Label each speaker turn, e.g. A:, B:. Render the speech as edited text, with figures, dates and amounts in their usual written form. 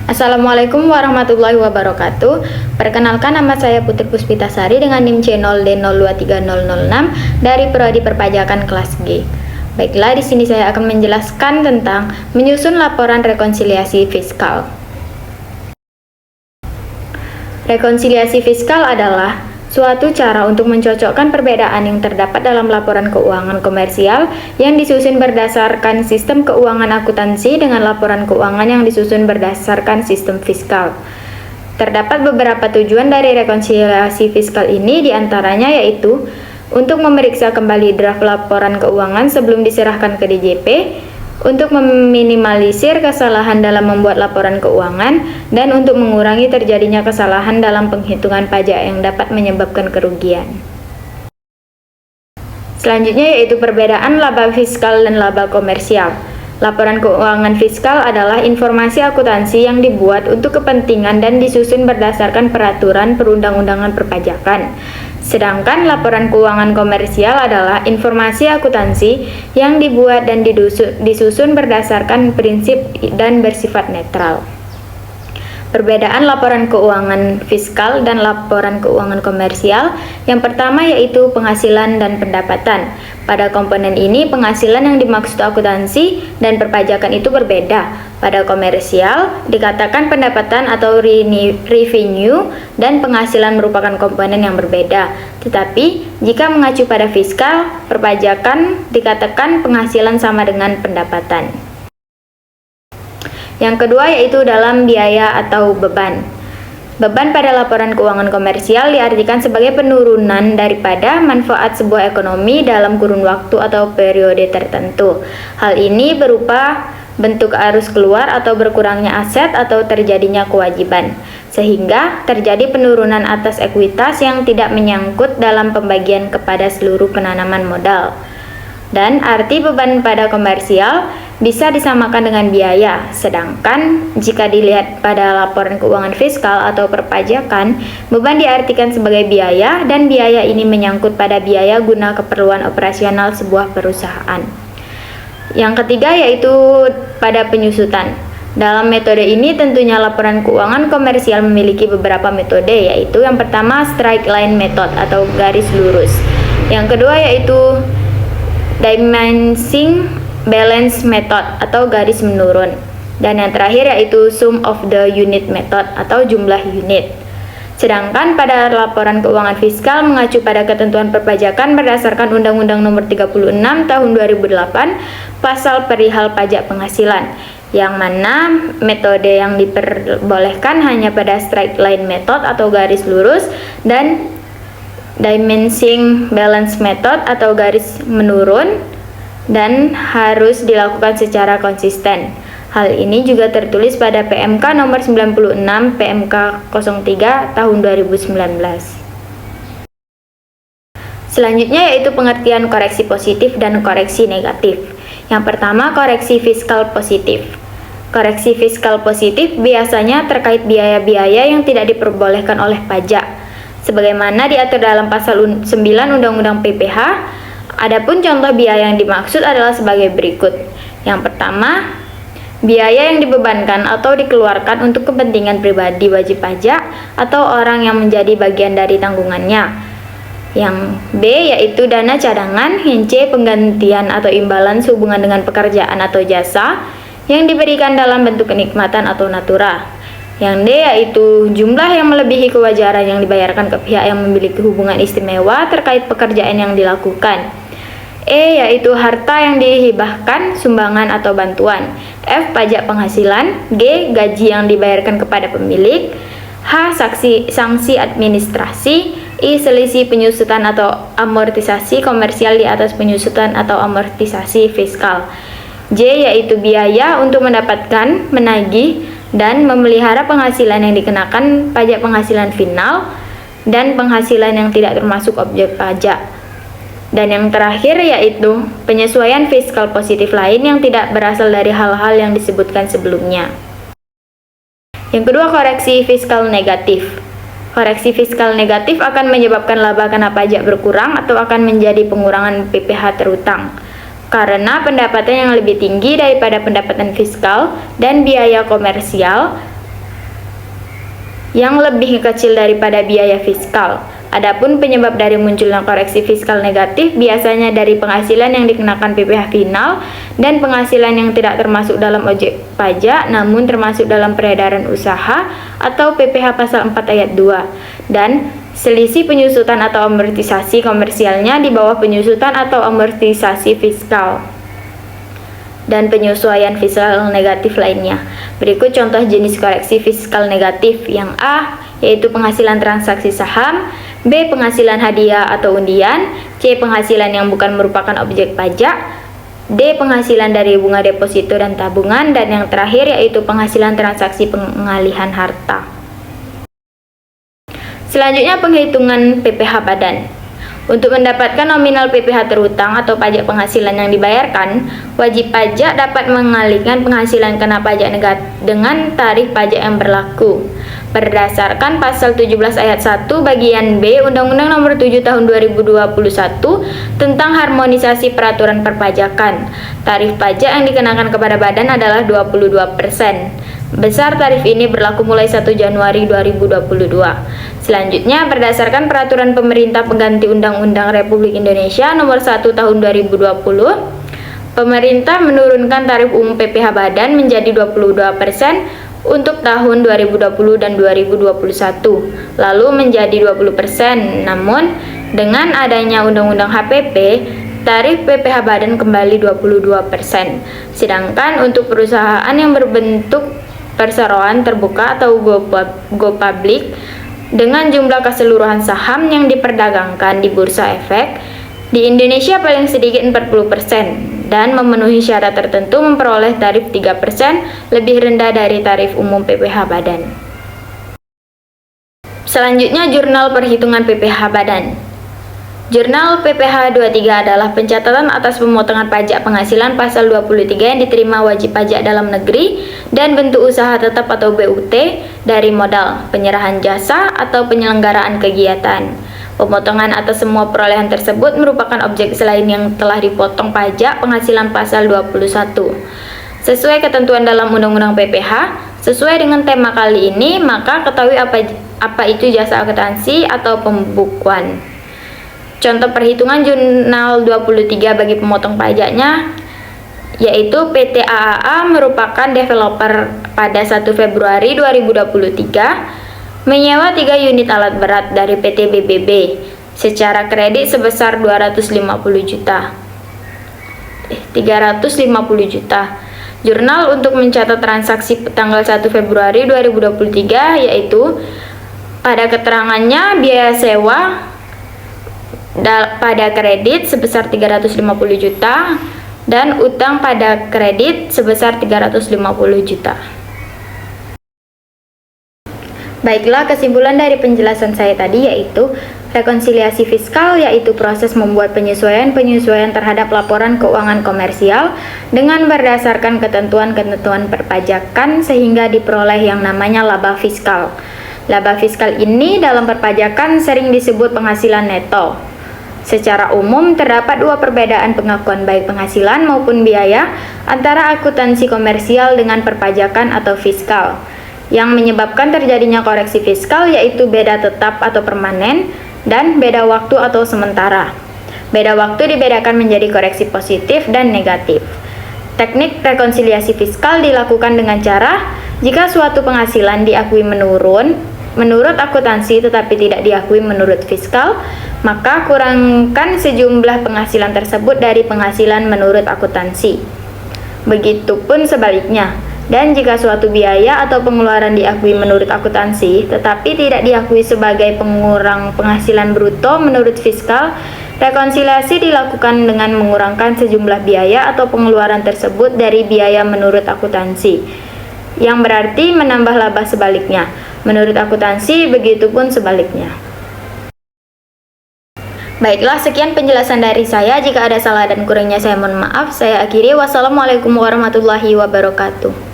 A: Assalamualaikum warahmatullahi wabarakatuh. Perkenalkan, nama saya Putri Puspitasari dengan NIM C0D023006 dari Prodi Perpajakan kelas G. Baiklah, di sini saya akan menjelaskan tentang menyusun laporan rekonsiliasi fiskal. Rekonsiliasi fiskal adalah suatu cara untuk mencocokkan perbedaan yang terdapat dalam laporan keuangan komersial yang disusun berdasarkan sistem keuangan akuntansi dengan laporan keuangan yang disusun berdasarkan sistem fiskal. Terdapat beberapa tujuan dari rekonsiliasi fiskal ini, diantaranya yaitu untuk memeriksa kembali draft laporan keuangan sebelum diserahkan ke DJP, untuk meminimalisir kesalahan dalam membuat laporan keuangan, dan untuk mengurangi terjadinya kesalahan dalam penghitungan pajak yang dapat menyebabkan kerugian. Selanjutnya yaitu perbedaan laba fiskal dan laba komersial. Laporan keuangan fiskal adalah informasi akuntansi yang dibuat untuk kepentingan dan disusun berdasarkan peraturan perundang-undangan perpajakan. Sedangkan laporan keuangan komersial adalah informasi akuntansi yang dibuat dan disusun berdasarkan prinsip dan bersifat netral. Perbedaan laporan keuangan fiskal dan laporan keuangan komersial. Yang pertama yaitu penghasilan dan pendapatan. Pada komponen ini, penghasilan yang dimaksud akuntansi dan perpajakan itu berbeda. Pada komersial, dikatakan pendapatan atau revenue dan penghasilan merupakan komponen yang berbeda. Tetapi, jika mengacu pada fiskal, perpajakan dikatakan penghasilan sama dengan pendapatan. Yang kedua yaitu dalam biaya atau beban. Beban pada laporan keuangan komersial diartikan sebagai penurunan daripada manfaat sebuah ekonomi dalam kurun waktu atau periode tertentu. Hal ini berupa bentuk arus keluar atau berkurangnya aset atau terjadinya kewajiban, sehingga terjadi penurunan atas ekuitas yang tidak menyangkut dalam pembagian kepada seluruh penanaman modal. Dan arti beban pada komersial bisa disamakan dengan biaya, sedangkan jika dilihat pada laporan keuangan fiskal atau perpajakan, beban diartikan sebagai biaya dan biaya ini menyangkut pada biaya guna keperluan operasional sebuah perusahaan. Yang ketiga yaitu pada penyusutan. Dalam metode ini tentunya laporan keuangan komersial memiliki beberapa metode, yaitu yang pertama straight line method atau garis lurus. Yang kedua yaitu diminishing balance method atau garis menurun, dan yang terakhir yaitu sum of the unit method atau jumlah unit. Sedangkan pada laporan keuangan fiskal mengacu pada ketentuan perpajakan berdasarkan Undang-Undang Nomor 36 Tahun 2008 Pasal Perihal Pajak Penghasilan, yang mana metode yang diperbolehkan hanya pada straight line method atau garis lurus dan diminishing balance method atau garis menurun, dan harus dilakukan secara konsisten. Hal ini juga tertulis pada PMK nomor 96 PMK 03 tahun 2019. Selanjutnya yaitu pengertian koreksi positif dan koreksi negatif. Yang pertama, koreksi fiskal positif. Koreksi fiskal positif biasanya terkait biaya-biaya yang tidak diperbolehkan oleh pajak, sebagaimana diatur dalam pasal 9 Undang-Undang PPH. Adapun contoh biaya yang dimaksud adalah sebagai berikut. Yang pertama, biaya yang dibebankan atau dikeluarkan untuk kepentingan pribadi wajib pajak atau orang yang menjadi bagian dari tanggungannya. Yang B yaitu dana cadangan. Yang C penggantian atau imbalan sehubungan dengan pekerjaan atau jasa yang diberikan dalam bentuk kenikmatan atau natura. Yang D yaitu jumlah yang melebihi kewajaran yang dibayarkan ke pihak yang memiliki hubungan istimewa terkait pekerjaan yang dilakukan. E yaitu harta yang dihibahkan, sumbangan atau bantuan. F pajak penghasilan. G gaji yang dibayarkan kepada pemilik. H sanksi administrasi. I selisih penyusutan atau amortisasi komersial di atas penyusutan atau amortisasi fiskal. J yaitu biaya untuk mendapatkan, menagih, dan memelihara penghasilan yang dikenakan pajak penghasilan final dan penghasilan yang tidak termasuk objek pajak. Dan yang terakhir yaitu penyesuaian fiskal positif lain yang tidak berasal dari hal-hal yang disebutkan sebelumnya. Yang kedua, koreksi fiskal negatif. Koreksi fiskal negatif akan menyebabkan laba kena pajak berkurang atau akan menjadi pengurangan PPh terutang, karena pendapatan yang lebih tinggi daripada pendapatan fiskal dan biaya komersial yang lebih kecil daripada biaya fiskal. Adapun penyebab dari munculnya koreksi fiskal negatif biasanya dari penghasilan yang dikenakan PPh final dan penghasilan yang tidak termasuk dalam objek pajak namun termasuk dalam peredaran usaha atau PPh pasal 4 ayat 2 dan selisih penyusutan atau amortisasi komersialnya di bawah penyusutan atau amortisasi fiskal dan penyesuaian fiskal negatif lainnya. Berikut contoh jenis koreksi fiskal negatif. Yang A, yaitu penghasilan transaksi saham, B, penghasilan hadiah atau undian, C, penghasilan yang bukan merupakan objek pajak, D, penghasilan dari bunga deposito dan tabungan, dan yang terakhir yaitu penghasilan transaksi pengalihan harta. Selanjutnya penghitungan PPh badan. Untuk mendapatkan nominal PPh terhutang atau pajak penghasilan yang dibayarkan, wajib pajak dapat mengalihkan penghasilan kena pajak dengan tarif pajak yang berlaku. Berdasarkan pasal 17 ayat 1 bagian B Undang-Undang Nomor 7 Tahun 2021 tentang harmonisasi peraturan perpajakan, tarif pajak yang dikenakan kepada badan adalah 22%. Besar tarif ini berlaku mulai 1 Januari 2022. Selanjutnya, berdasarkan peraturan pemerintah pengganti Undang-Undang Republik Indonesia Nomor 1 Tahun 2020, pemerintah menurunkan tarif umum PPh badan menjadi 22% untuk tahun 2020 dan 2021, lalu menjadi 20%. Namun, dengan adanya Undang-Undang HPP, tarif PPh badan kembali 22%. Sedangkan untuk perusahaan yang berbentuk perseroan terbuka atau go public dengan jumlah keseluruhan saham yang diperdagangkan di Bursa Efek di Indonesia paling sedikit 40% dan memenuhi syarat tertentu memperoleh tarif 3% lebih rendah dari tarif umum PPh badan. Selanjutnya jurnal perhitungan PPh badan. Jurnal PPh 23 adalah pencatatan atas pemotongan pajak penghasilan pasal 23 yang diterima wajib pajak dalam negeri dan bentuk usaha tetap atau BUT dari modal, penyerahan jasa, atau penyelenggaraan kegiatan. Pemotongan atas semua perolehan tersebut merupakan objek selain yang telah dipotong pajak penghasilan pasal 21. Sesuai ketentuan dalam Undang-Undang PPh, sesuai dengan tema kali ini, maka ketahui apa itu jasa akuntansi atau pembukuan. Contoh perhitungan jurnal 23 bagi pemotong pajaknya yaitu PT AAA merupakan developer pada 1 Februari 2023 menyewa 3 unit alat berat dari PT BBB secara kredit sebesar 350 juta. Jurnal untuk mencatat transaksi tanggal 1 Februari 2023 yaitu pada keterangannya biaya sewa pada kredit sebesar 350 juta dan utang pada kredit sebesar 350 juta. Baiklah, kesimpulan dari penjelasan saya tadi yaitu rekonsiliasi fiskal yaitu proses membuat penyesuaian terhadap laporan keuangan komersial dengan berdasarkan ketentuan-ketentuan perpajakan sehingga diperoleh yang namanya laba fiskal. Laba fiskal ini dalam perpajakan sering disebut penghasilan neto. Secara umum, terdapat dua perbedaan pengakuan baik penghasilan maupun biaya antara akuntansi komersial dengan perpajakan atau fiskal. Yang menyebabkan terjadinya koreksi fiskal yaitu beda tetap atau permanen dan beda waktu atau sementara. Beda waktu dibedakan menjadi koreksi positif dan negatif. Teknik rekonsiliasi fiskal dilakukan dengan cara jika suatu penghasilan diakui menurut akuntansi tetapi tidak diakui menurut fiskal, maka kurangkan sejumlah penghasilan tersebut dari penghasilan menurut akuntansi. Begitupun sebaliknya. Dan jika suatu biaya atau pengeluaran diakui menurut akuntansi tetapi tidak diakui sebagai pengurang penghasilan bruto menurut fiskal, rekonsiliasi dilakukan dengan mengurangkan sejumlah biaya atau pengeluaran tersebut dari biaya menurut akuntansi, yang berarti menambah laba sebaliknya. Menurut akuntansi, begitupun sebaliknya. Baiklah, sekian penjelasan dari saya. Jika ada salah dan kurangnya saya mohon maaf. Saya akhiri. Wassalamualaikum warahmatullahi wabarakatuh.